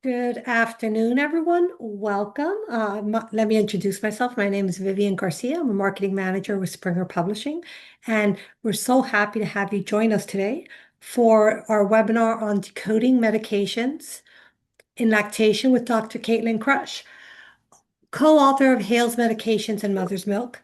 Good afternoon, everyone. Welcome. Let me introduce myself. My name is Vivian Garcia. I'm a marketing manager with Springer Publishing, and we're so happy to have you join us today for our webinar on decoding medications in lactation with Dr. Kaytlin Krutsch, co-author of Hale's Medications and Mother's Milk,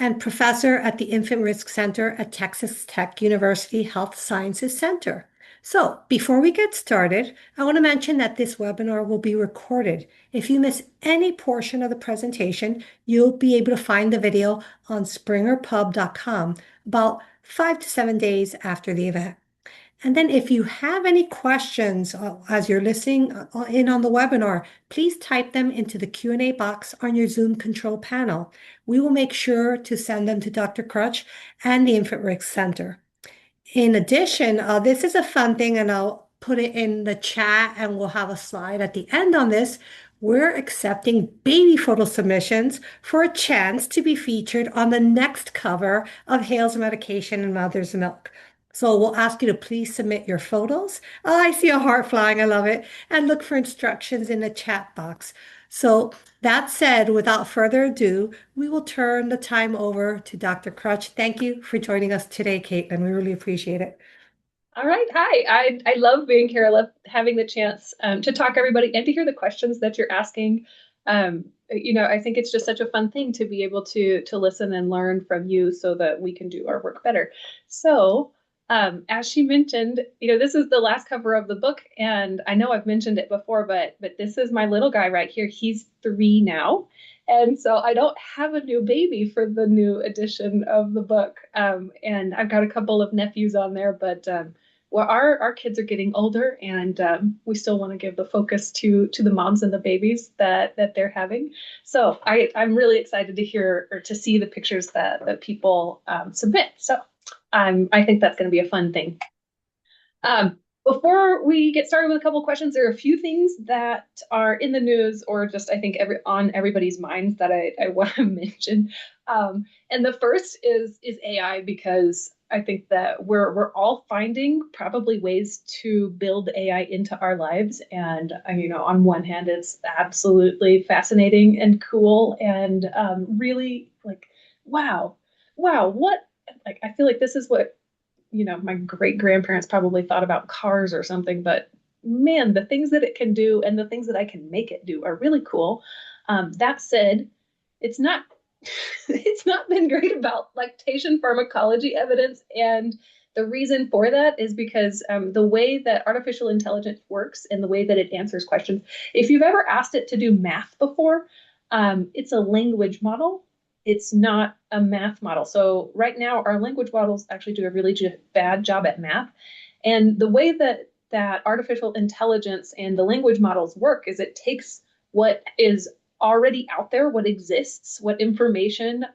and professor at the Infant Risk Center at Texas Tech University Health Sciences Center. So before we get started, I want to mention that this webinar will be recorded. If you miss any portion of the presentation, you'll be able to find the video on springerpub.com about 5 to 7 days after the event. And then if you have any questions as you're listening in on the webinar, please type them into the Q&A box on your Zoom control panel. We will make sure to send them to Dr. Krutsch and the Infant Risk Center. In addition, this is a fun thing, and I'll put it in the chat, and we'll have a slide at the end on this. We're accepting baby photo submissions for a chance to be featured on the next cover of Hale's Medication and Mother's Milk. So we'll ask you to please submit your photos. Oh, I see a heart flying. I love it. And look for instructions in the chat box. So that said, without further ado, we will turn the time over to Dr. Krutsch. Thank you for joining us today, Kaytlin. We really appreciate it. All right. Hi. I love being here. I love having the chance to talk to everybody and to hear the questions that you're asking. I think it's just such a fun thing to be able to listen and learn from you so that we can do our work better. So, as she mentioned, this is the last cover of the book, and I know I've mentioned it before, but this is my little guy right here. He's 3 now. And so I don't have a new baby for the new edition of the book. And I've got a couple of nephews on there, but well, our kids are getting older, and we still want to give the focus to the moms and the babies that they're having. So I'm really excited to hear or to see the pictures that people submit. So I think that's going to be a fun thing. Before we get started with a couple of questions, there are a few things that are in the news, or just I think on everybody's minds that I want to mention. And the first is AI, because I think that we're all finding probably ways to build AI into our lives. And on one hand, it's absolutely fascinating and cool, and really like, wow, what, like, I feel like this is what my great grandparents probably thought about cars or something, but man, the things that it can do and the things that I can make it do are really cool. That said, it's not it's not been great about lactation pharmacology evidence, and the reason for that is because the way that artificial intelligence works and the way that it answers questions, if you've ever asked it to do math before, it's a language model. It's not a math model. So right now, our language models actually do a really bad job at math. And the way that artificial intelligence and the language models work is it takes what is already out there, what exists, what information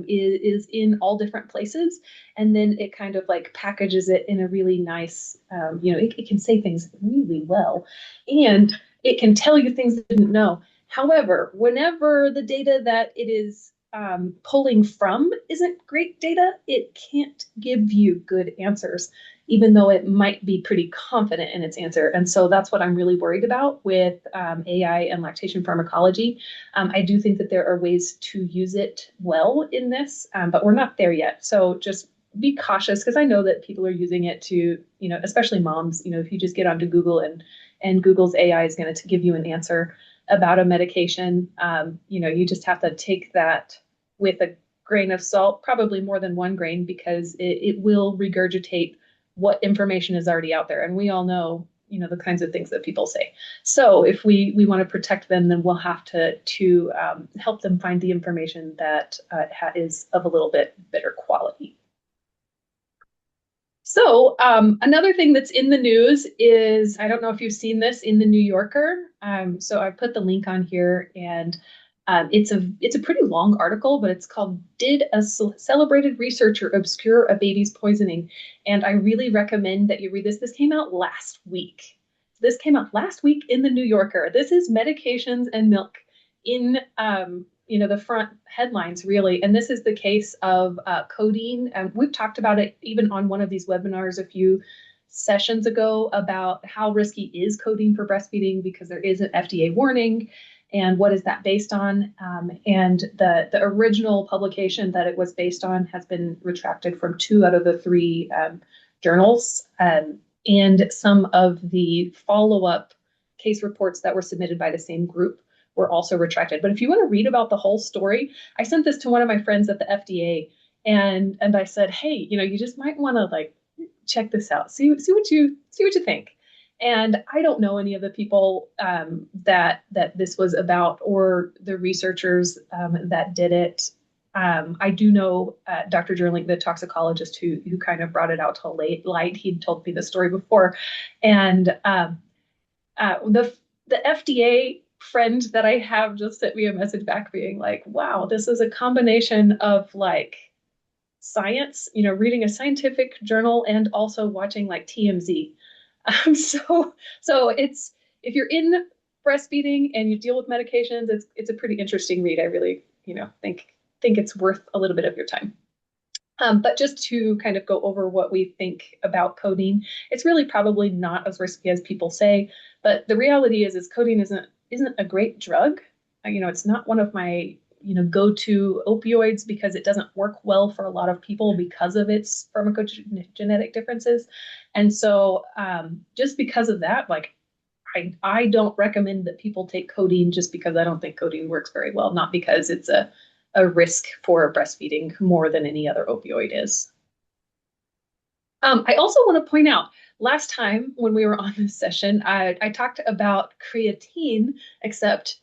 is in all different places, and then it kind of like packages it in a really nice, it can say things really well, and it can tell you things that you didn't know. However, whenever the data that it is pulling from isn't great data, it can't give you good answers, even though it might be pretty confident in its answer. And so that's what I'm really worried about with AI and lactation pharmacology. I do think that there are ways to use it well in this, but we're not there yet. So just be cautious, because I know that people are using it to, especially moms, if you just get onto Google and Google's AI is going to give you an answer about a medication, you just have to take that with a grain of salt, probably more than one grain, because it will regurgitate what information is already out there. And we all know, the kinds of things that people say. So if we want to protect them, then we'll have to help them find the information that is of a little bit better quality. So another thing that's in the news is, I don't know if you've seen this in the New Yorker. So I put the link on here, and it's a pretty long article, but it's called "Did a Celebrated Researcher Obscure a Baby's Poisoning?" And I really recommend that you read this. This came out last week. This came out last week in the New Yorker. This is medications and milk in the front headlines, really. And this is the case of codeine. And we've talked about it even on one of these webinars a few sessions ago about how risky is codeine for breastfeeding because there is an FDA warning, and what is that based on? And the original publication that it was based on has been retracted from 2 out of the 3 journals, and some of the follow-up case reports that were submitted by the same group were also retracted. But if you want to read about the whole story, I sent this to one of my friends at the FDA, and I said, hey, you just might want to like check this out, see what you think. And I don't know any of the people that this was about or the researchers that did it. I do know Dr. Jerling, the toxicologist who kind of brought it out to light. He'd told me the story before, and the FDA friend that I have just sent me a message back being like, "Wow, this is a combination of like science, reading a scientific journal and also watching like TMZ." So it's if you're in breastfeeding and you deal with medications, it's a pretty interesting read. I really, think it's worth a little bit of your time. But just to kind of go over what we think about codeine, it's really probably not as risky as people say. But the reality is codeine isn't a great drug. It's not one of my go-to opioids because it doesn't work well for a lot of people because of its pharmacogenetic differences. And so just because of that, like I don't recommend that people take codeine just because I don't think codeine works very well, not because it's a risk for breastfeeding more than any other opioid is. I also want to point out, last time when we were on this session, I talked about creatine, except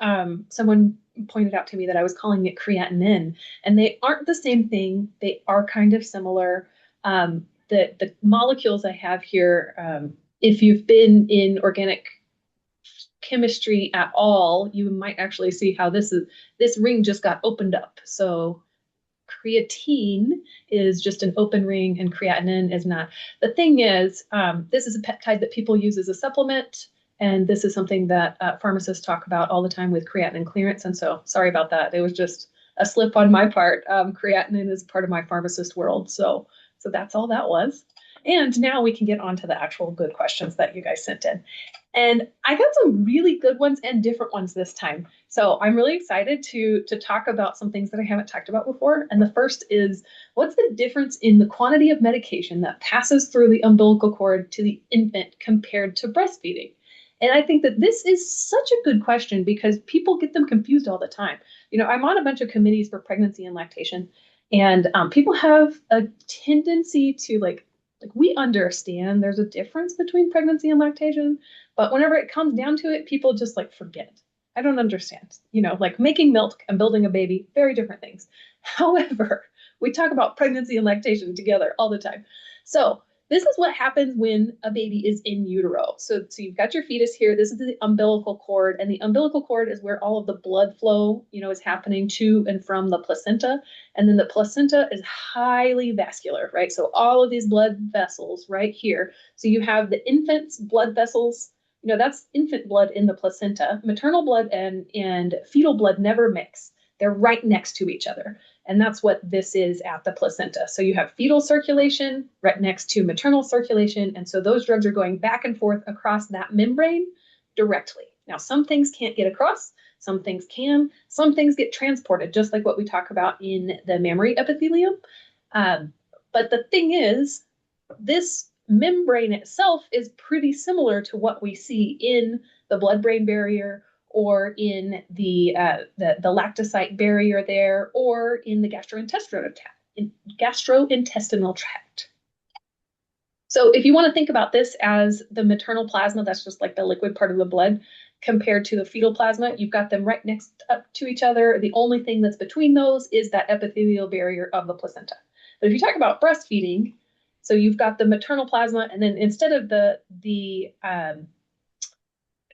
someone pointed out to me that I was calling it creatinine, and they aren't the same thing. They are kind of similar. The molecules I have here, if you've been in organic chemistry at all, you might actually see how this ring just got opened up. So creatine is just an open ring and creatinine is not. The thing is, this is a peptide that people use as a supplement. And this is something that pharmacists talk about all the time with creatinine clearance. And so sorry about that. It was just a slip on my part. Creatinine is part of my pharmacist world. So that's all that was. And now we can get on to the actual good questions that you guys sent in. And I got some really good ones and different ones this time. So I'm really excited to talk about some things that I haven't talked about before. And the first is, what's the difference in the quantity of medication that passes through the umbilical cord to the infant compared to breastfeeding? And I think that this is such a good question because people get them confused all the time. I'm on a bunch of committees for pregnancy and lactation, and people have a tendency to like we understand there's a difference between pregnancy and lactation, but whenever it comes down to it, people just like forget. I don't understand. Like making milk and building a baby, very different things. However, we talk about pregnancy and lactation together all the time. So this is what happens when a baby is in utero. So you've got your fetus here. This is the umbilical cord, and the umbilical cord is where all of the blood flow, is happening to and from the placenta. And then the placenta is highly vascular, right? So all of these blood vessels right here. So you have the infant's blood vessels. That's infant blood in the placenta. Maternal blood and fetal blood never mix. They're right next to each other. And that's what this is at the placenta. So you have fetal circulation right next to maternal circulation. And so those drugs are going back and forth across that membrane directly. Now, some things can't get across, some things can, some things get transported, just like what we talk about in the mammary epithelium. But the thing is, this membrane itself is pretty similar to what we see in the blood-brain barrier or in the lactocyte barrier there, or in the gastrointestinal tract. So if you want to think about this as the maternal plasma, that's just like the liquid part of the blood, compared to the fetal plasma, you've got them right next up to each other. The only thing that's between those is that epithelial barrier of the placenta. But if you talk about breastfeeding, so you've got the maternal plasma, and then instead of the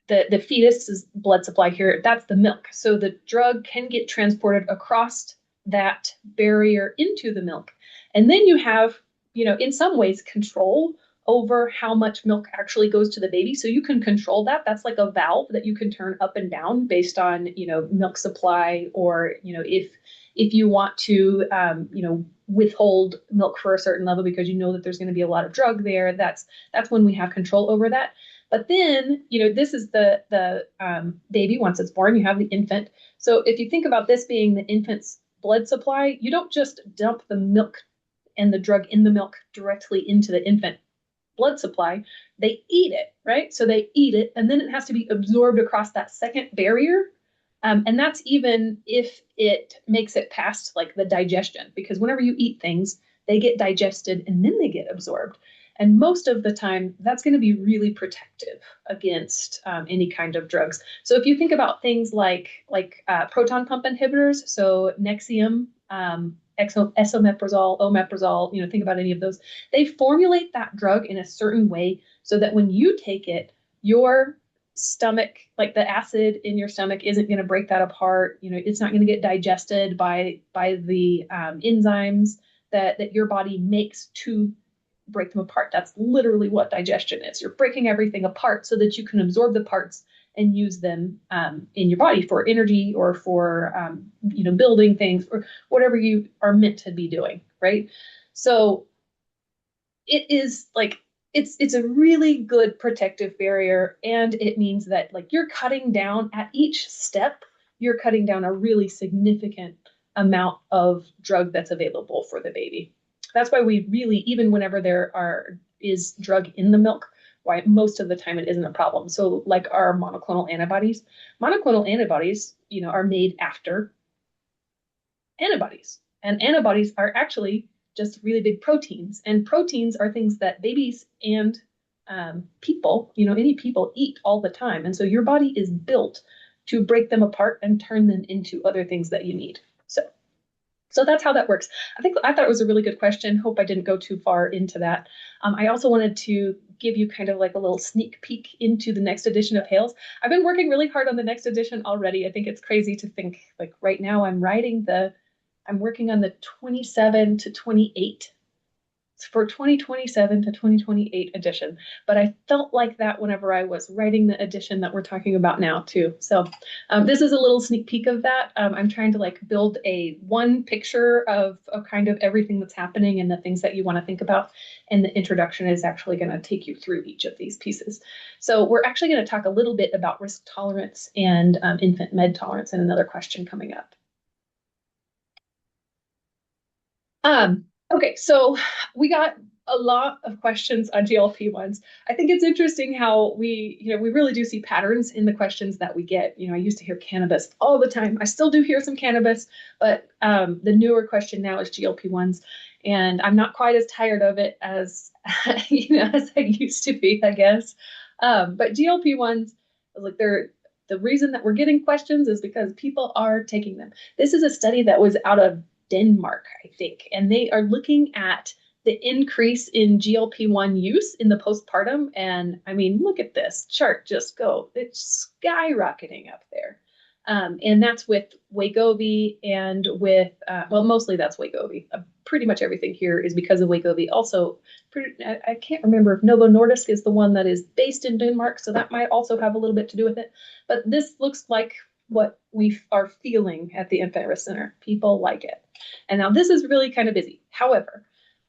fetus's blood supply here, that's the milk. So the drug can get transported across that barrier into the milk. And then you have, in some ways, control over how much milk actually goes to the baby. So you can control that. That's like a valve that you can turn up and down based on, milk supply, or, if you want to, withhold milk for a certain level because you know that there's going to be a lot of drug there. That's when we have control over that. But then, this is the baby once it's born. You have the infant. So if you think about this being the infant's blood supply, you don't just dump the milk and the drug in the milk directly into the infant blood supply. They eat it, right? So they eat it, and then it has to be absorbed across that second barrier. And that's even if it makes it past like the digestion, because whenever you eat things, they get digested and then they get absorbed. And most of the time, that's going to be really protective against any kind of drugs. So if you think about things like proton pump inhibitors, so Nexium, esomeprazole, omeprazole, think about any of those. They formulate that drug in a certain way so that when you take it, your stomach, like the acid in your stomach, isn't going to break that apart. It's not going to get digested by the enzymes that your body makes to break them apart. That's literally what digestion is. You're breaking everything apart so that you can absorb the parts and use them in your body for energy or for building things or whatever you are meant to be doing, right? So it is like it's a really good protective barrier, and it means that like you're cutting down at each step, you're cutting down a really significant amount of drug that's available for the baby. That's why we really, even whenever is drug in the milk, why most of the time it isn't a problem. So like our monoclonal antibodies, are made after antibodies. And antibodies are actually just really big proteins. And proteins are things that babies and people, any people eat all the time. And so your body is built to break them apart and turn them into other things that you need. So that's how that works. I thought it was a really good question. Hope I didn't go too far into that. I also wanted to give you kind of like a little sneak peek into the next edition of Hales. I've been working really hard on the next edition already. I think it's crazy to think like right now I'm working on the 27 to 28 for 2027 to 2028 edition. But I felt like that whenever I was writing the edition that we're talking about now too. So this is a little sneak peek of that. I'm trying to like build one picture of kind of everything that's happening and the things that you want to think about. And the introduction is actually going to take you through each of these pieces. So we're actually going to talk a little bit about risk tolerance and infant med tolerance in another question coming up. Okay, so we got a lot of questions on GLP-1s. I think it's interesting how we really do see patterns in the questions that we get. I used to hear cannabis all the time. I still do hear some cannabis, but the newer question now is GLP-1s, and I'm not quite as tired of it as as I used to be, I guess. But GLP-1s, like the reason that we're getting questions is because people are taking them. This is a study that was out of Denmark, I think, and they are looking at the increase in GLP-1 use in the postpartum. And I mean, look at this chart, it's skyrocketing up there. And that's with Wegovy and with, mostly that's Wegovy. Pretty much everything here is because of Wegovy. Also, I can't remember if Novo Nordisk is the one that is based in Denmark, so that might also have a little bit to do with it. But this looks like what we are feeling at the Infant Risk Center. People like it. And now this is really kind of busy. However,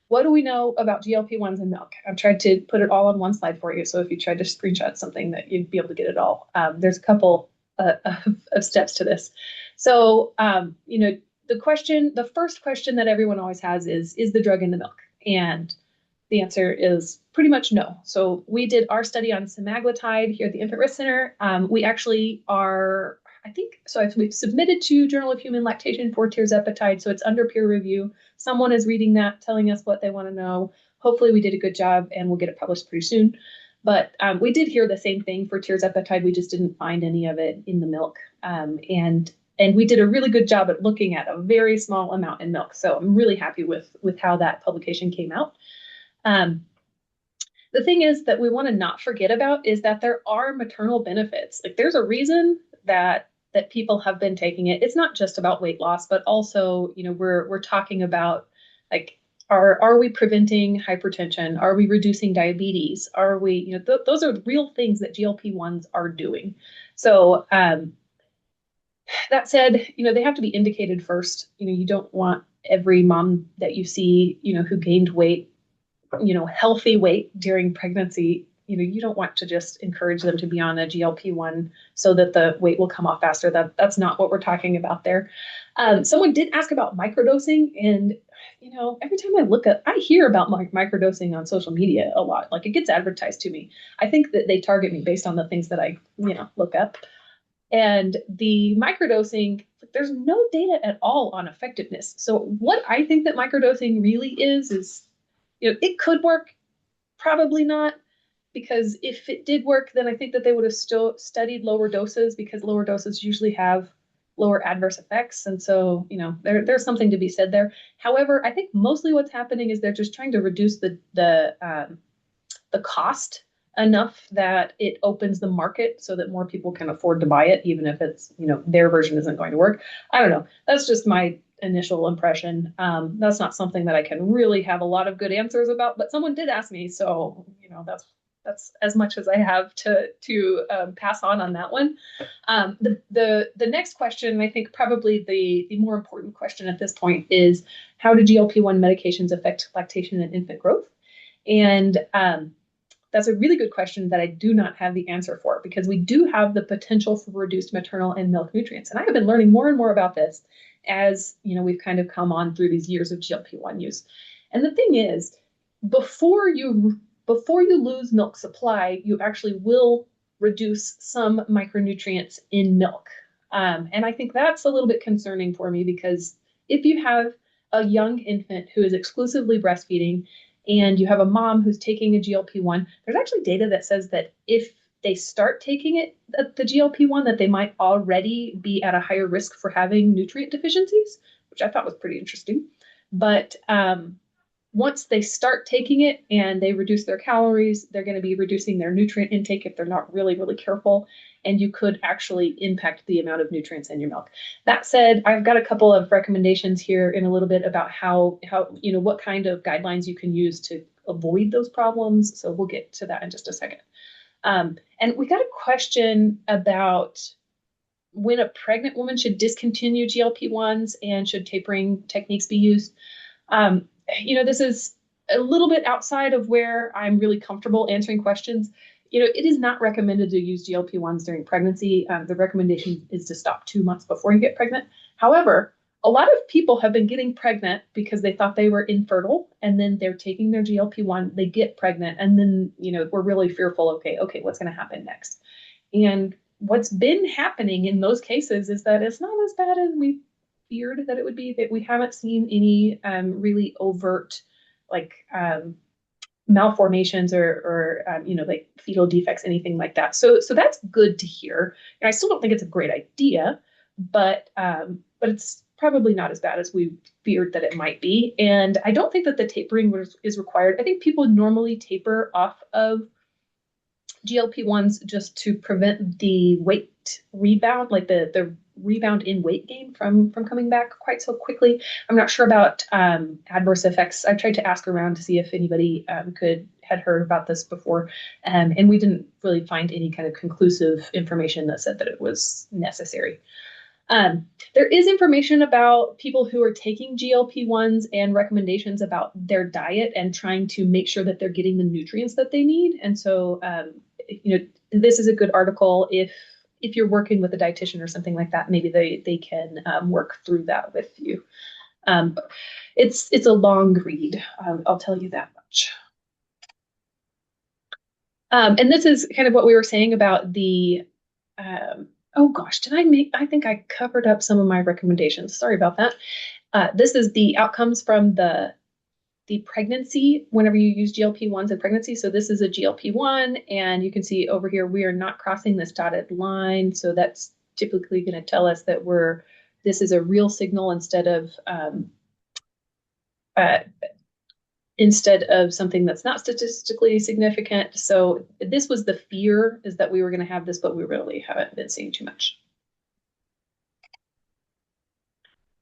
what do we know about GLP-1s and milk? I've tried to put it all on one slide for you. So if you tried to screenshot something that you'd be able to get it all. There's a couple of steps to this. So, the first question that everyone always has is the drug in the milk? And the answer is pretty much no. So we did our study on semaglutide here at the Infant Risk Center. We actually are, we've submitted to Journal of Human Lactation for tirzepatide, so it's under peer review. Someone is reading that, telling us what they want to know. Hopefully we did a good job and we'll get it published pretty soon. But we did hear the same thing for tirzepatide. We just didn't find any of it in the milk. And we did a really good job at looking at a very small amount in milk. So I'm really happy with how that publication came out. The thing is that we want to not forget about is that there are maternal benefits. Like there's a reason that people have been taking it. It's not just about weight loss, but also, we're talking about like, are we preventing hypertension? Are we reducing diabetes? Are we, those are real things that GLP-1s are doing. So That said, they have to be indicated first. You don't want every mom that you see, who gained weight, healthy weight during pregnancy. You don't want to just encourage them to be on a GLP-1 so that the weight will come off faster. That's not what we're talking about there. Someone did ask about microdosing, and every time I hear about microdosing on social media a lot. Like, it gets advertised to me. I think that they target me based on the things that I look up. And the microdosing, there's no data at all on effectiveness. So what I think that microdosing really is, it could work, probably not, because if it did work, then I think that they would have still studied lower doses, because lower doses usually have lower adverse effects. And so, there's something to be said there. However, I think mostly what's happening is they're just trying to reduce the cost enough that it opens the market so that more people can afford to buy it, even if it's, their version isn't going to work. I don't know. That's just my initial impression. That's not something that I can really have a lot of good answers about, but someone did ask me, so that's as much as I have to pass on that one. The next question, I think probably the more important question at this point, is how do GLP-1 medications affect lactation and infant growth? And that's a really good question that I do not have the answer for, because we do have the potential for reduced maternal and milk nutrients. And I have been learning more and more about this as we've kind of come on through these years of GLP-1 use. And the thing is, before you lose milk supply, you actually will reduce some micronutrients in milk. And I think that's a little bit concerning for me, because if you have a young infant who is exclusively breastfeeding and you have a mom who's taking a GLP-1, there's actually data that says that if they start taking it, the GLP-1, that they might already be at a higher risk for having nutrient deficiencies, which I thought was pretty interesting. But once they start taking it and they reduce their calories, they're going to be reducing their nutrient intake if they're not really, really careful. And you could actually impact the amount of nutrients in your milk. That said, I've got a couple of recommendations here in a little bit about how what kind of guidelines you can use to avoid those problems. So we'll get to that in just a second. And we got a question about when a pregnant woman should discontinue GLP-1s and should tapering techniques be used. This is a little bit outside of where I'm really comfortable answering questions. It is not recommended to use GLP-1s during pregnancy. The recommendation is to stop 2 months before you get pregnant. However, a lot of people have been getting pregnant because they thought they were infertile, and then they're taking their GLP-1, they get pregnant, and then, we're really fearful, okay, what's going to happen next? And what's been happening in those cases is that it's not as bad as we feared that it would be, that we haven't seen any really overt, like, malformations or like fetal defects, anything like that. So that's good to hear. And I still don't think it's a great idea, but it's probably not as bad as we feared that it might be. And I don't think that the tapering is required. I think people normally taper off of GLP-1s just to prevent the weight rebound, like the rebound in weight gain from coming back quite so quickly. I'm not sure about adverse effects. I tried to ask around to see if anybody had heard about this before, and we didn't really find any kind of conclusive information that said that it was necessary. There is information about people who are taking GLP-1s and recommendations about their diet and trying to make sure that they're getting the nutrients that they need. And so, this is a good article if you're working with a dietitian or something like that. Maybe they can work through that with you. It's a long read. I'll tell you that much. And this is kind of what we were saying about the. Oh gosh, I think I covered up some of my recommendations. Sorry about that. This is the outcomes from the pregnancy whenever you use GLP-1s in pregnancy. So this is a GLP-1, and you can see over here, we are not crossing this dotted line. So that's typically going to tell us that this is a real signal instead of something that's not statistically significant. So this was the fear, is that we were going to have this, but we really haven't been seeing too much.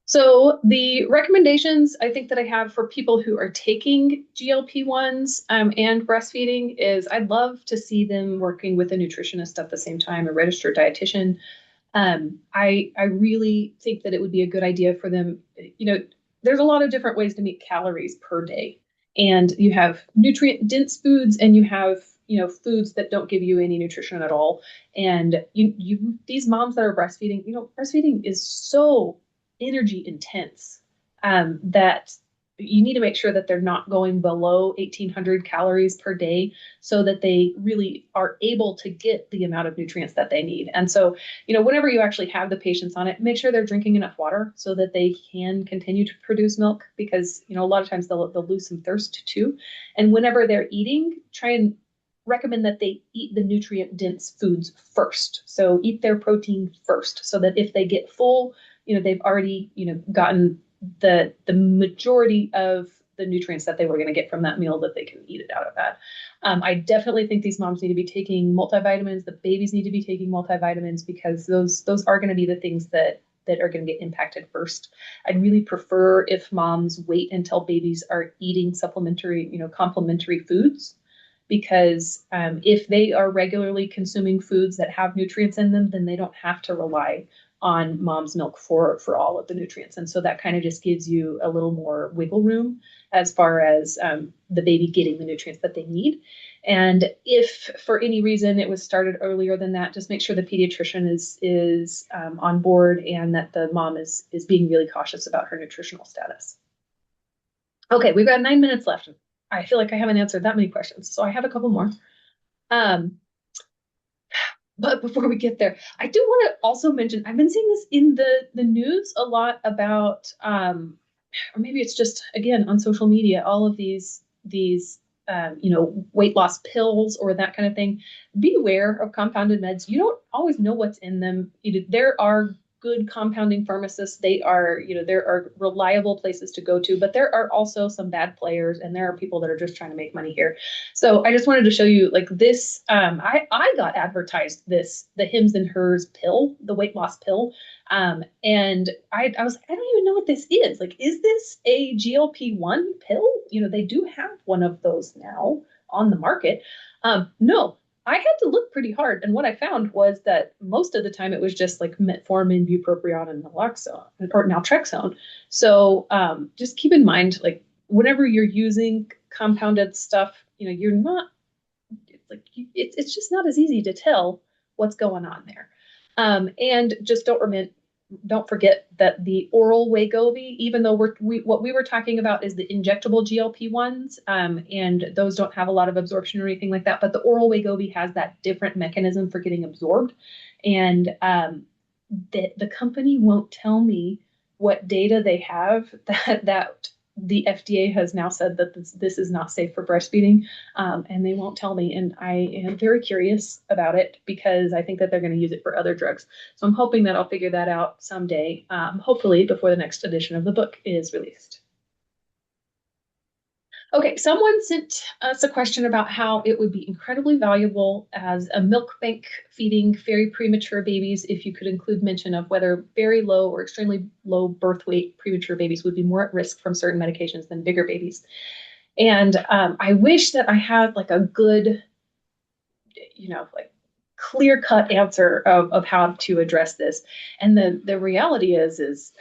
So the recommendations I think that I have for people who are taking GLP-1s and breastfeeding is, I'd love to see them working with a nutritionist at the same time, a registered dietitian. I really think that it would be a good idea for them. There's a lot of different ways to meet calories per day, and you have nutrient dense foods, and you have foods that don't give you any nutrition at all. And you these moms that are breastfeeding, breastfeeding is so energy intense that you need to make sure that they're not going below 1,800 calories per day so that they really are able to get the amount of nutrients that they need. And so, whenever you actually have the patients on it, make sure they're drinking enough water so that they can continue to produce milk because, a lot of times they'll lose some thirst too. And whenever they're eating, try and recommend that they eat the nutrient dense foods first. So eat their protein first so that if they get full, they've already, gotten the majority of the nutrients that they were going to get from that meal that they can eat it out of that. I definitely think these moms need to be taking multivitamins. The babies need to be taking multivitamins because those are going to be the things that are going to get impacted first. I'd really prefer if moms wait until babies are eating supplementary, complementary foods because if they are regularly consuming foods that have nutrients in them, then they don't have to rely on mom's milk for all of the nutrients. And so that kind of just gives you a little more wiggle room as far as the baby getting the nutrients that they need. And if for any reason it was started earlier than that, just make sure the pediatrician is on board and that the mom is being really cautious about her nutritional status. Okay, we've got 9 minutes left. I feel like I haven't answered that many questions, so I have a couple more. But before we get there, I do want to also mention I've been seeing this in the news a lot about, or maybe it's just again on social media, all of these weight loss pills or that kind of thing. Beware of compounded meds. You don't always know what's in them. There are good compounding pharmacists. There are reliable places to go to, but there are also some bad players and there are people that are just trying to make money here. So I just wanted to show you like this. I got advertised the Hims and Hers pill, the weight loss pill. And I was like, I don't even know what this is. Like, is this a GLP-1 pill? They do have one of those now on the market. No, I had to look pretty hard. And what I found was that most of the time it was just like metformin, bupropion, and naloxone or naltrexone. So just keep in mind, like whenever you're using compounded stuff, you're not it's just not as easy to tell what's going on there. And just don't forget that the oral Wegovy, even though what we were talking about is the injectable GLP-1s, and those don't have a lot of absorption or anything like that, but the oral Wegovy has that different mechanism for getting absorbed. And the company won't tell me what data they have that the FDA has now said that this is not safe for breastfeeding, and they won't tell me. And I am very curious about it because I think that they're going to use it for other drugs. So I'm hoping that I'll figure that out someday, hopefully before the next edition of the book is released. Okay, someone sent us a question about how it would be incredibly valuable as a milk bank feeding very premature babies if you could include mention of whether very low or extremely low birth weight premature babies would be more at risk from certain medications than bigger babies. And I wish that I had like a good, like clear cut answer of how to address this. And the reality is,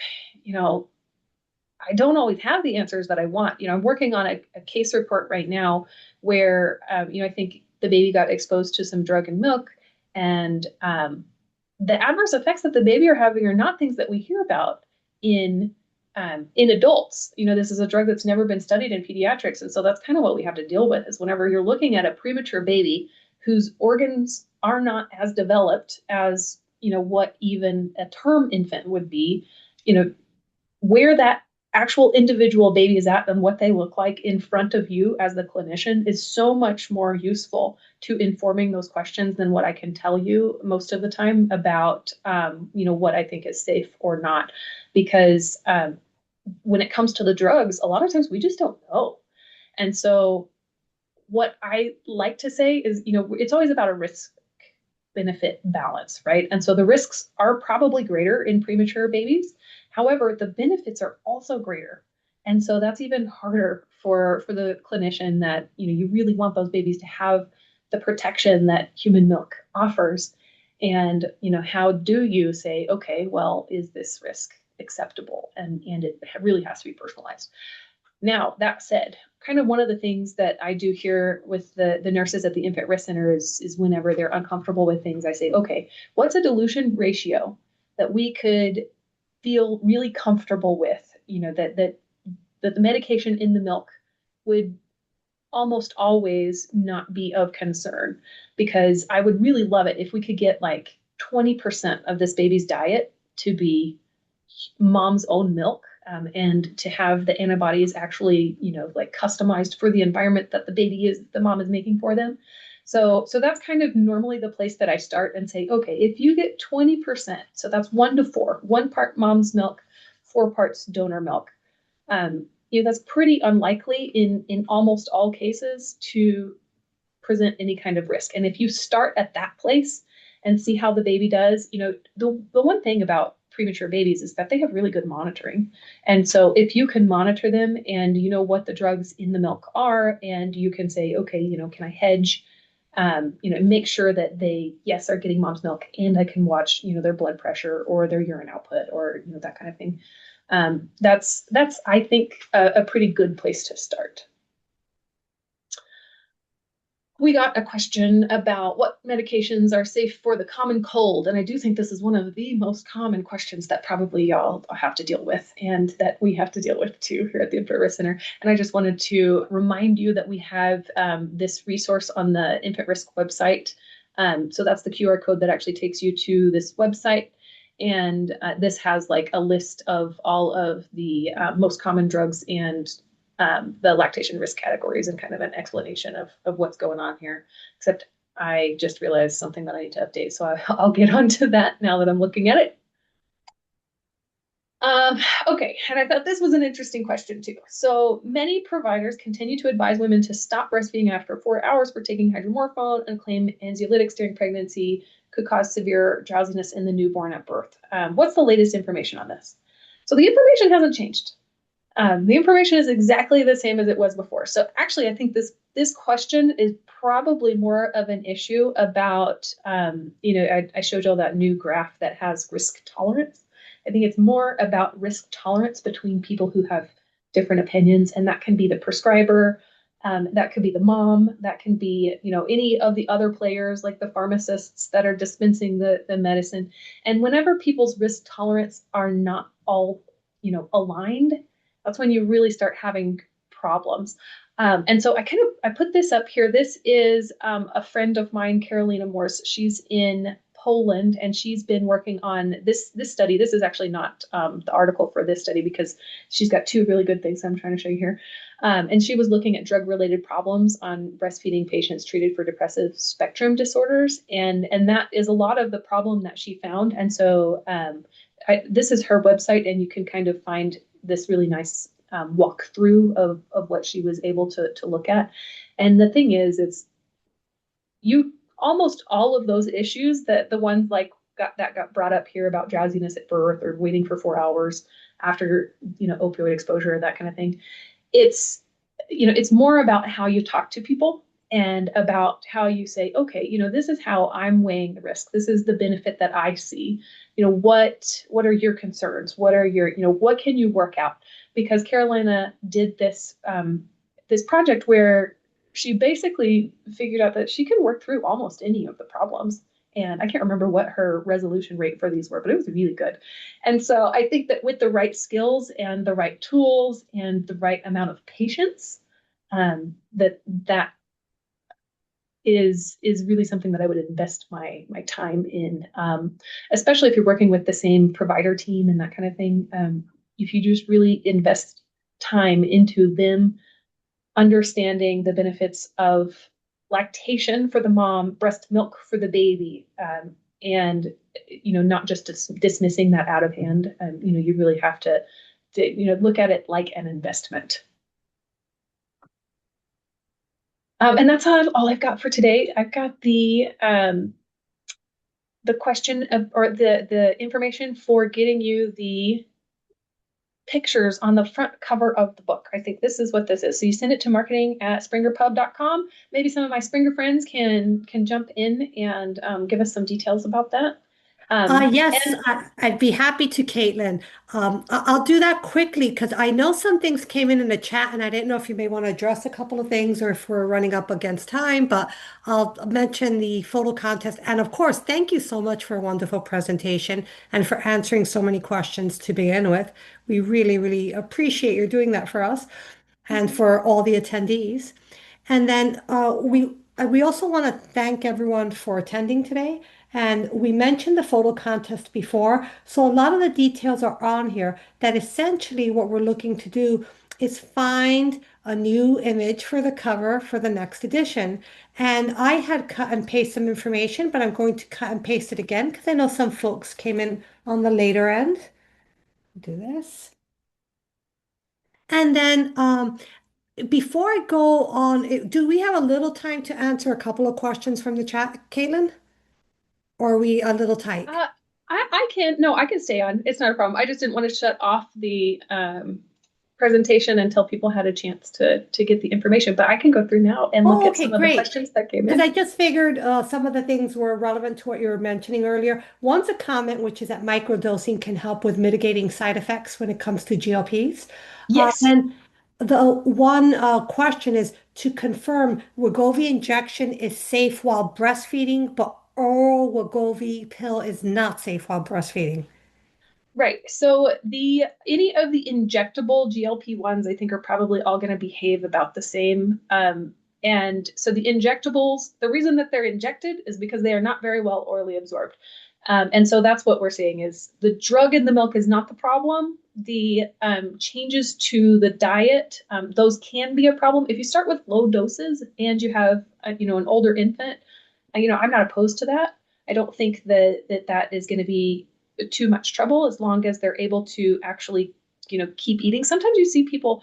I don't always have the answers that I want. I'm working on a case report right now where, I think the baby got exposed to some drug in milk, and the adverse effects that the baby are having are not things that we hear about in adults. This is a drug that's never been studied in pediatrics, and so that's kind of what we have to deal with. Is whenever you're looking at a premature baby whose organs are not as developed as what even a term infant would be, where that actual individual baby is at and what they look like in front of you as the clinician is so much more useful to informing those questions than what I can tell you most of the time about, what I think is safe or not. Because when it comes to the drugs, a lot of times we just don't know. And so what I like to say is, it's always about a risk benefit balance, right? And so the risks are probably greater in premature babies. However, the benefits are also greater. And so that's even harder for the clinician that, you really want those babies to have the protection that human milk offers. And, how do you say, okay, well, is this risk acceptable? And it really has to be personalized. Now, that said, kind of one of the things that I do here with the nurses at the Infant Risk Center is whenever they're uncomfortable with things, I say, okay, what's a dilution ratio that we could feel really comfortable with, that the medication in the milk would almost always not be of concern, because I would really love it if we could get like 20% of this baby's diet to be mom's own milk, and to have the antibodies actually, like customized for the environment that the mom is making for them. So that's kind of normally the place that I start and say, okay, if you get 20%, so that's 1 to 4, 1 part mom's milk, 4 parts donor milk, that's pretty unlikely in almost all cases to present any kind of risk. And if you start at that place and see how the baby does, the one thing about premature babies is that they have really good monitoring. And so if you can monitor them and you know what the drugs in the milk are, and you can say, okay, can I hedge, make sure that they, yes, are getting mom's milk, and I can watch, their blood pressure or their urine output, or, that kind of thing. That's I think a pretty good place to start. We got a question about what medications are safe for the common cold. And I do think this is one of the most common questions that probably y'all have to deal with, and that we have to deal with too here at the Infant Risk Center. And I just wanted to remind you that we have this resource on the Infant Risk website. So that's the QR code that actually takes you to this website. And this has like a list of all of the most common drugs and the lactation risk categories, and kind of an explanation of what's going on here. Except I just realized something that I need to update, so I'll get onto that now that I'm looking at it. Okay, and I thought this was an interesting question too. So many providers continue to advise women to stop breastfeeding after 4 hours for taking hydromorphone, and claim anxiolytics during pregnancy could cause severe drowsiness in the newborn at birth. What's the latest information on this? So the information hasn't changed. The information is exactly the same as it was before. So actually, I think this question is probably more of an issue about, I showed y'all that new graph that has risk tolerance. I think it's more about risk tolerance between people who have different opinions, and that can be the prescriber, that could be the mom, that can be, any of the other players like the pharmacists that are dispensing the medicine. And whenever people's risk tolerance are not all, aligned, that's when you really start having problems. And so I put this up here. This is a friend of mine, Carolina Morse. She's in Poland, and she's been working on this study. This is actually not the article for this study, because she's got 2 really good things I'm trying to show you here. And she was looking at drug-related problems on breastfeeding patients treated for depressive spectrum disorders, and that is a lot of the problem that she found. And so this is her website, and you can kind of find this really nice walkthrough of what she was able to look at. And the thing is, it's almost all of those issues, that the ones like got brought up here about drowsiness at birth, or waiting for 4 hours after, opioid exposure, that kind of thing. It's more about how you talk to people, and about how you say, okay, this is how I'm weighing the risk. This is the benefit that I see. What are your concerns? What are your, what can you work out? Because Carolina did this project where she basically figured out that she can work through almost any of the problems. And I can't remember what her resolution rate for these were, but it was really good. And so I think that with the right skills and the right tools and the right amount of patience, that is really something that I would invest my time in, especially if you're working with the same provider team and that kind of thing. If you just really invest time into them understanding the benefits of lactation for the mom, breast milk for the baby, and not just dismissing that out of hand. You really have to look at it like an investment. And that's all I've got for today. I've got the question of, or the information for getting you the pictures on the front cover of the book. I think this is what this is. So you send it to marketing@springerpub.com. Maybe some of my Springer friends can jump in and give us some details about that. Yes, And I'd be happy to, Caitlin. I'll do that quickly because I know some things came in the chat, and I didn't know if you may want to address a couple of things or if we're running up against time. But I'll mention the photo contest, and of course, thank you so much for a wonderful presentation and for answering so many questions to begin with. We really, really appreciate your doing that for us and for all the attendees. And then we also want to thank everyone for attending today. And we mentioned the photo contest before, so a lot of the details are on here. That essentially what we're looking to do is find a new image for the cover for the next edition. And I had cut and paste some information, but I'm going to cut and paste it again because I know some folks came in on the later end. Do this. And then before I go on, do we have a little time to answer a couple of questions from the chat, Caitlin? Or are we a little tight? uh, I can no, I can stay on. It's not a problem. I just didn't want to shut off the presentation until people had a chance to get the information. But I can go through now and look Oh, at okay, some of the great. questions that came Because in. I just figured some of the things were relevant to what you were mentioning earlier. One's a comment, which is that microdosing can help with mitigating side effects when it comes to GLPs. Yes. And the one question is to confirm Wegovy injection is safe while breastfeeding, but oral Wegovy pill is not safe while breastfeeding. Right. So the any of the injectable GLP-1s I think are probably all going to behave about the same. And so the injectables, the reason that they're injected is because they are not very well orally absorbed. And so that's what we're seeing is the drug in the milk is not the problem. The changes to the diet, those can be a problem. If you start with low doses and you have, an older infant, I'm not opposed to that. I don't think that is going to be too much trouble as long as they're able to actually, keep eating. Sometimes you see people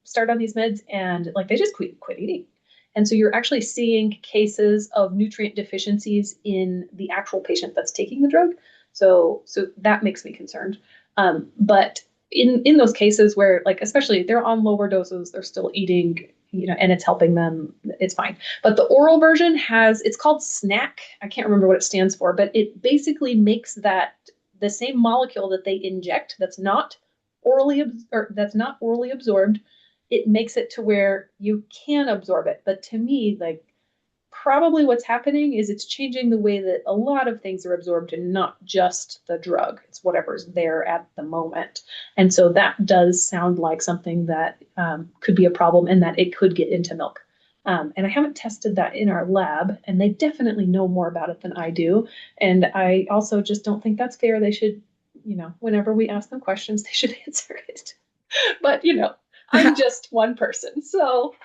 start on these meds and like they just quit eating. And so you're actually seeing cases of nutrient deficiencies in the actual patient that's taking the drug. So that makes me concerned. But in those cases where like especially they're on lower doses, they're still eating, and it's helping them, it's fine. But the oral version it's called SNAC. I can't remember what it stands for, but it basically makes that the same molecule that they inject that's not orally absorbed. It makes it to where you can absorb it. But to me, like probably what's happening is it's changing the way that a lot of things are absorbed and not just the drug. It's whatever's there at the moment. And so that does sound like something that could be a problem and that it could get into milk. And I haven't tested that in our lab, and they definitely know more about it than I do. And I also just don't think that's fair. They should, whenever we ask them questions, they should answer it. But, I'm just one person. So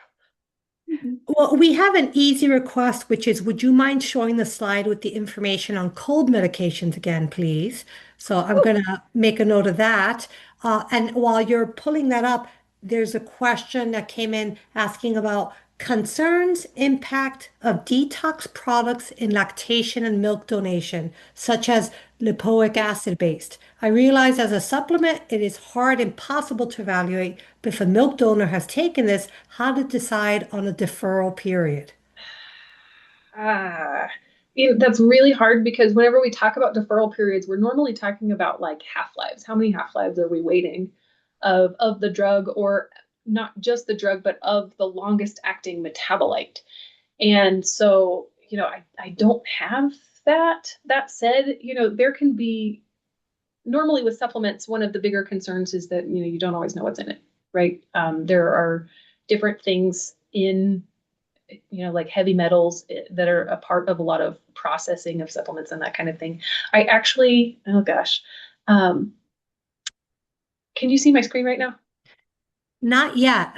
Well, we have an easy request, which is, would you mind showing the slide with the information on cold medications again, please? So I'm going to make a note of that. And while you're pulling that up, there's a question that came in asking about concerns impact of detox products in lactation and milk donation, such as lipoic acid based. I realize as a supplement, it is hard, impossible to evaluate, but if a milk donor has taken this, how to decide on a deferral period. Ah, that's really hard because whenever we talk about deferral periods, we're normally talking about like half-lives. How many half-lives are we waiting of the drug, or not just the drug, but of the longest acting metabolite? And so, I don't have that. That said, there can be normally with supplements, one of the bigger concerns is that, you don't always know what's in it, right? There are different things in like heavy metals that are a part of a lot of processing of supplements and that kind of thing. I actually, oh gosh, um, can you see my screen right now? Not yet.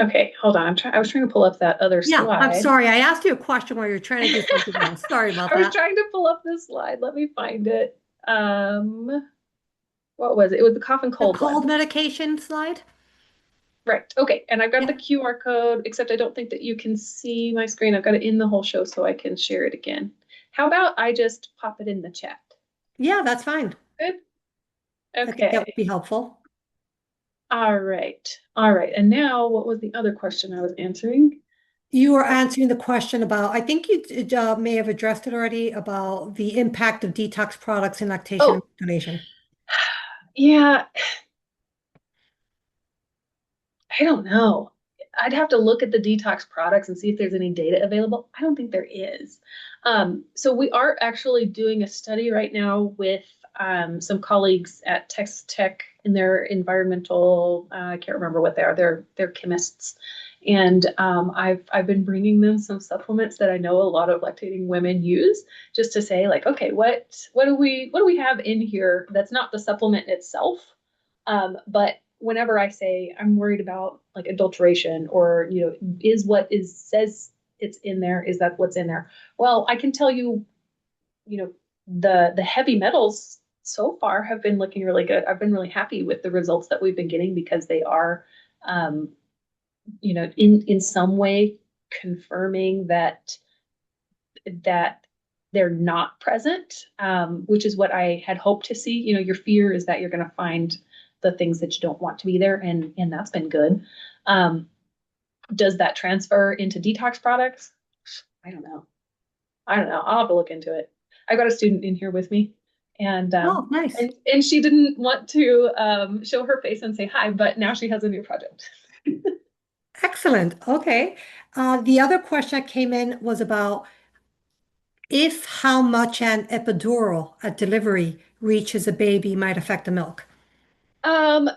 Okay, hold on. I was trying to pull up that other Yeah, I'm slide. sorry. I asked you a question while you're trying to do something else. Sorry about I was that. trying to pull up this slide. Let me find it. What was it? It was the cough and The cold cold one. medication slide? Right. Okay. And I've got the Yeah. QR code, except I don't think that you can see my screen. I've got it in the whole show so I can share it again. How about I just pop it in the chat? Yeah, that's fine. Good. I think that would Okay. be helpful. All right. All right. And now, what was the other question I was answering? You were answering the question about, I think you may have addressed it already, about the impact of detox products in lactation and Oh, donation. yeah. I don't know. I'd have to look at the detox products and see if there's any data available. I don't think there is. So we are actually doing a study right now with some colleagues at Texas Tech in their environmental. I can't remember what they are. They're chemists, and I've been bringing them some supplements that I know a lot of lactating women use, just to say like, okay, what do we have in here that's not the supplement itself, but whenever I say I'm worried about like adulteration or, is what is says it's in there, is that what's in there? Well, I can tell you, you know, the heavy metals so far have been looking really good. I've been really happy with the results that we've been getting because they are, um, in some way confirming that they're not present, which is what I had hoped to see. Your fear is that you're going to find the things that you don't want to be there, and that's been good. Um, does that transfer into detox products? I don't know. I don't know. I'll have to look into it. I've got a student in here with me, and Oh, nice. she didn't want to show her face and say hi, but now she has a new project. Excellent. Okay. The other question that came in was about if how much an epidural at delivery reaches a baby might affect the milk. Um,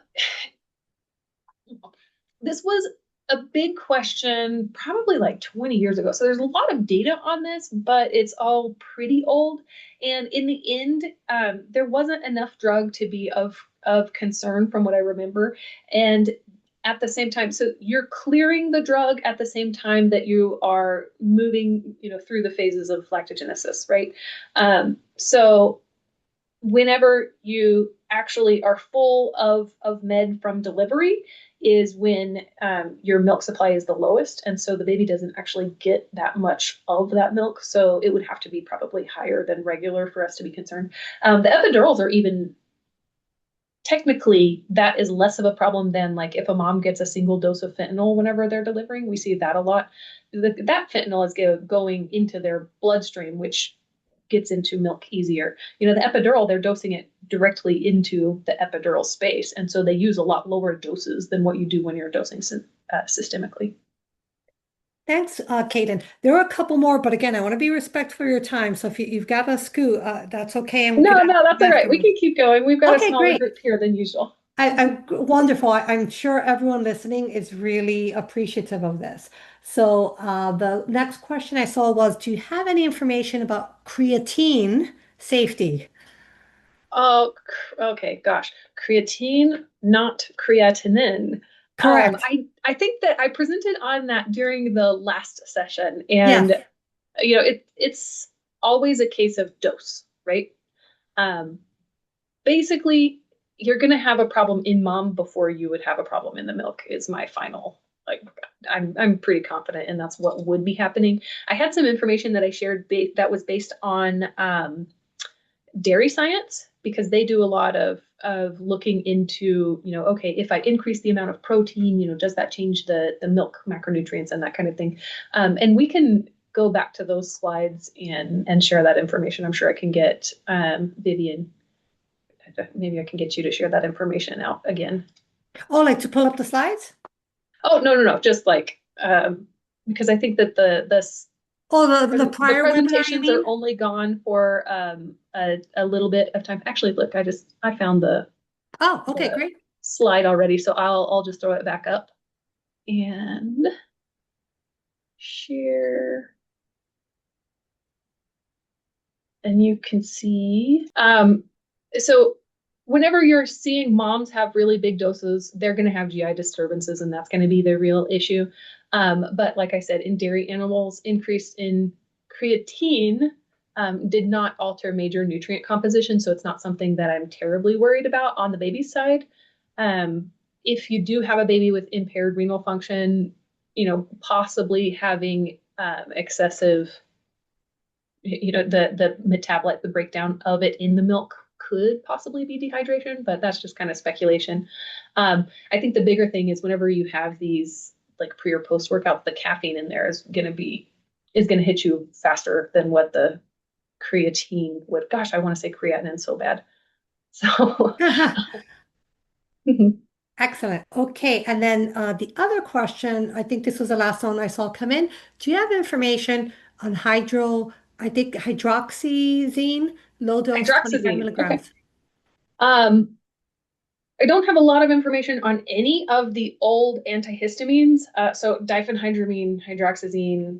this was a big question probably like 20 years ago. So there's a lot of data on this, but it's all pretty old. And in the end, there wasn't enough drug to be of concern from what I remember. And at the same time, so you're clearing the drug at the same time that you are moving, through the phases of lactogenesis, right? So whenever you actually are full of med from delivery is when your milk supply is the lowest. And so the baby doesn't actually get that much of that milk. So it would have to be probably higher than regular for us to be concerned. The epidurals are even technically that is less of a problem than like if a mom gets a single dose of fentanyl whenever they're delivering. We see that a lot. That fentanyl is going into their bloodstream, which gets into milk easier. The epidural, they're dosing it directly into the epidural space. And so they use a lot lower doses than what you do when you're dosing systemically. Thanks, Kaytlin. There are a couple more, but again, I want to be respectful of your time. So if you've got a scoot, that's okay, and we could No, ask no, that's them all right. We afterwards. can keep going. We've got a Okay, smaller great. group here than usual. Wonderful. I'm sure everyone listening is really appreciative of this. So the next question I saw was, do you have any information about creatine safety? Oh, okay, gosh. Creatine, not creatinine. Correct. I think that I presented on that during the last session, Yes. and it's always a case of dose, right? Um, Basically, you're going to have a problem in mom before you would have a problem in the milk is my final, like, I'm pretty confident, and that's what would be happening. I had some information that I shared that was based on dairy science because they do a lot of looking into, okay, if I increase the amount of protein, does that change the milk macronutrients and that kind of thing. And we can go back to those slides and share that information. I'm sure I can get Vivian, maybe I can get you to share that information out again. Oh, like to pull up the slides? Oh, no, no, no, just like because I think that Oh, the the prior webinar, you presentations are mean? only gone for a little bit of time. Actually, look, I found Oh, okay, the great. slide already, so I'll just throw it back up and share, and you can see. So whenever you're seeing moms have really big doses, they're going to have GI disturbances, and that's going to be the real issue. But like I said, in dairy animals, increase in creatine did not alter major nutrient composition, so it's not something that I'm terribly worried about on the baby side. If you do have a baby with impaired renal function, possibly having excessive, the metabolite, the breakdown of it in the milk could possibly be dehydration, but that's just kind of speculation. I think the bigger thing is whenever you have these like pre or post workout, the caffeine in there is going to hit you faster than what the creatine would. Gosh, I want to say creatinine so bad. So Excellent. Okay. And then the other question, I think this was the last one I saw come in. Do you have information on I think hydroxyzine, low dose 25 hydroxyzine. Okay. milligrams? Um, I don't have a lot of information on any of the old antihistamines. So diphenhydramine, hydroxyzine,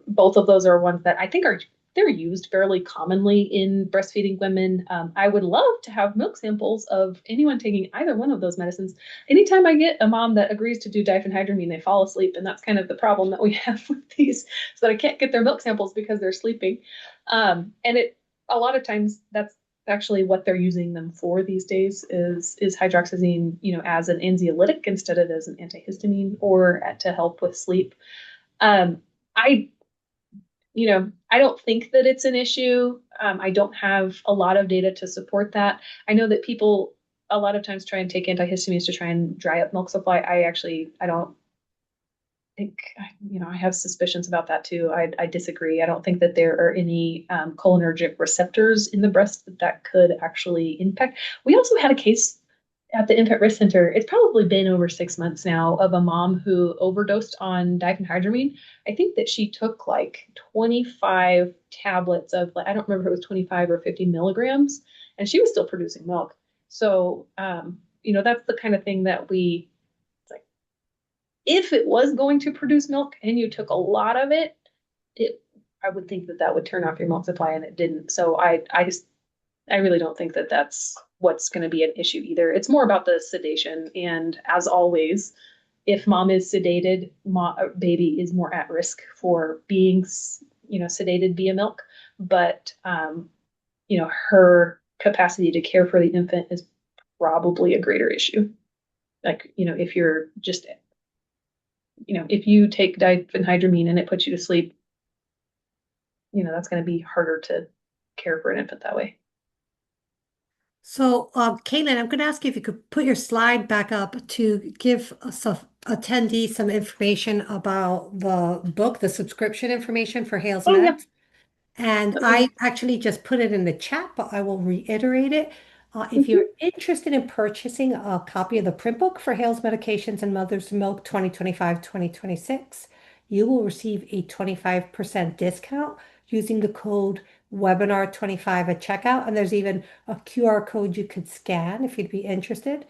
both of those are ones that I think they're used fairly commonly in breastfeeding women. I would love to have milk samples of anyone taking either one of those medicines. Anytime I get a mom that agrees to do diphenhydramine, they fall asleep, and that's kind of the problem that we have with these, so that I can't get their milk samples because they're sleeping. And it a lot of times that's actually what they're using them for these days is hydroxyzine, as an anxiolytic instead of as an antihistamine or to help with sleep. Um, I, I don't think that it's an issue. I don't have a lot of data to support that. I know that people a lot of times try and take antihistamines to try and dry up milk supply. I don't think, I have suspicions about that too. I disagree. I don't think that there are any cholinergic receptors in the breast that could actually impact. We also had a case at the Infant Risk Center. It's probably been over 6 months now of a mom who overdosed on diphenhydramine. I think that she took like 25 tablets of, I don't remember if it was 25 or 50 milligrams, and she was still producing milk. So, that's the kind of thing that if it was going to produce milk and you took a lot of it I would think that that would turn off your milk supply, and it didn't. So I really don't think that that's what's going to be an issue either. It's more about the sedation, and as always, if mom is sedated, baby is more at risk for being sedated via milk. But her capacity to care for the infant is probably a greater issue. Like, if you're just if you take diphenhydramine and it puts you to sleep, that's going to be harder to care for an infant that way. So, Kaytlin, I'm going to ask you if you could put your slide back up to give us attendees some information about the book, the subscription information for Hale's Oh yeah. Meds. And Oh, I yeah. actually just put it in the chat, but I will reiterate it. If you're Mhm. interested in purchasing a copy of the print book for Hale's Medications and Mother's Milk 2025-2026, you will receive a 25% discount using the code webinar25 at checkout. And there's even a QR code you could scan if you'd be interested.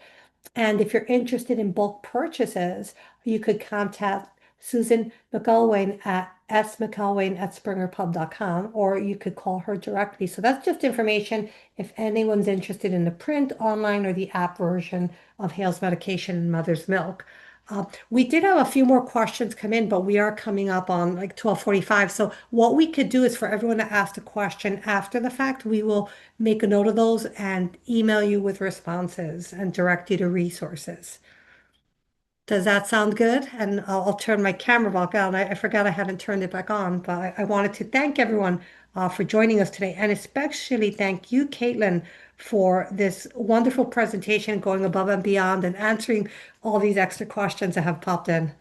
And if you're interested in bulk purchases, you could contact Susan McElwain at smcElwain@springerpub.com, or you could call her directly. So that's just information if anyone's interested in the print, online, or the app version of Hale's Medication and Mother's Milk. We did have a few more questions come in, but we are coming up on like 12:45. So what we could do is for everyone to ask a question after the fact, we will make a note of those and email you with responses and direct you to resources. Does that sound good? And I'll turn my camera back on. I forgot I hadn't turned it back on, but I wanted to thank everyone for joining us today, and especially thank you, Kaytlin, for this wonderful presentation, going above and beyond and answering all these extra questions that have popped in.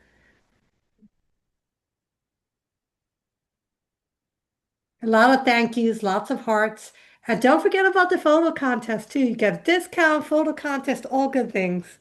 A lot of thank yous, lots of hearts. And don't forget about the photo contest too. You get a discount, photo contest, all good things.